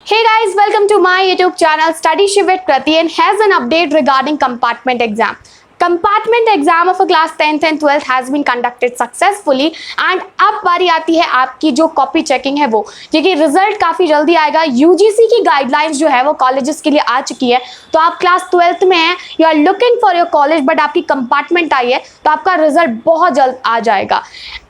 Hey guys, welcome to my YouTube channel Studyship with Krati and has an update regarding compartment exam. Compartment exam of a class 10th and 12th has been conducted successfully and अब बारी आती है आपकी जो copy checking है वो, क्योंकि result काफ़ी जल्दी आएगा। यूजीसी की गाइडलाइंस जो है वो कॉलेजेस के लिए आ चुकी है। तो आप क्लास 12th में हैं, you are looking for your college but आपकी कंपार्टमेंट आई है तो आपका रिजल्ट बहुत जल्द आ जाएगा।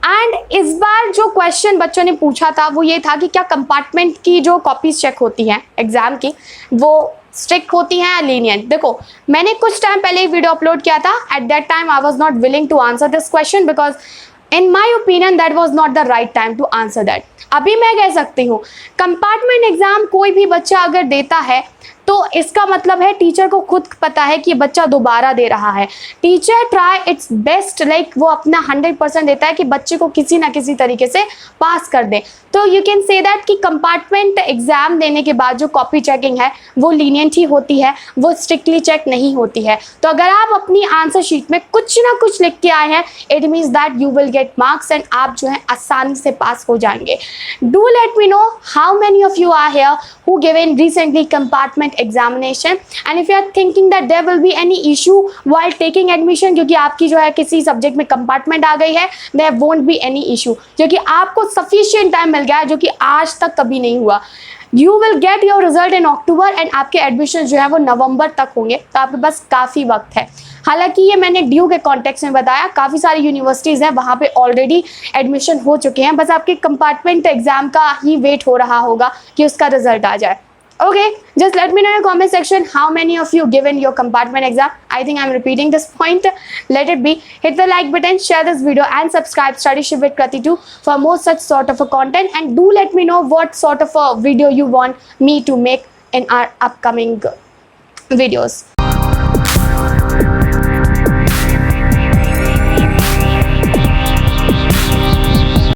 एंड इस बार जो क्वेश्चन बच्चों ने पूछा था वो ये था कि क्या कंपार्टमेंट की जो कॉपीज चेक होती हैं एग्जाम की वो स्ट्रिक्ट होती हैं या लीनियंट। देखो, मैंने कुछ टाइम पहले एक वीडियो अपलोड किया था। At that time I was not willing to answer this question because in my opinion that was not the right time to answer that. अभी मैं कह सकती हूँ कंपार्टमेंट एग्जाम कोई भी बच्चा अगर देता है तो इसका मतलब है टीचर को खुद पता है कि बच्चा दोबारा दे रहा है। Teacher try it's best, like वो अपना 100% देता है कि बच्चे को किसी ना किसी तरीके से पास कर दे। तो यू कैन से दैट कि कंपार्टमेंट एग्जाम देने के बाद जो कॉपी चेकिंग है वो लीनियंट ही होती है, वो स्ट्रिक्टली चेक नहीं होती है। तो अगर आप अपनी आंसर शीट में कुछ ना कुछ लिख के आए हैं it means that you will get marks and आप जो है आसानी से पास हो जाएंगे। Do let me know how many of you are here who given recently compartment examination and if you are thinking that there will be any issue while taking admission क्योंकि आपकी जो है किसी सब्जेक्ट में compartment आ गई है, there won't be any issue क्योंकि आपको sufficient टाइम मिल गया है जो कि आज तक कभी नहीं हुआ। You will get your result in October and आपके एडमिशन जो है वो नवंबर तक होंगे, तो आपके पास काफ़ी वक्त है। हालांकि ये मैंने ड्यू के कॉन्टेक्स्ट में बताया, काफ़ी सारी यूनिवर्सिटीज़ हैं वहाँ पे ऑलरेडी एडमिशन हो चुके हैं, बस आपके कंपार्टमेंट एग्जाम का ही वेट हो रहा होगा कि उसका रिजल्ट आ जाए। Okay, just let me know in the comment section how many of you given your compartment exam. I think I'm repeating this point. Let it be. Hit the like button, share this video and subscribe Studyship with Krati too for more such sort of a content, and do let me know what sort of a video you want me to make in our upcoming videos.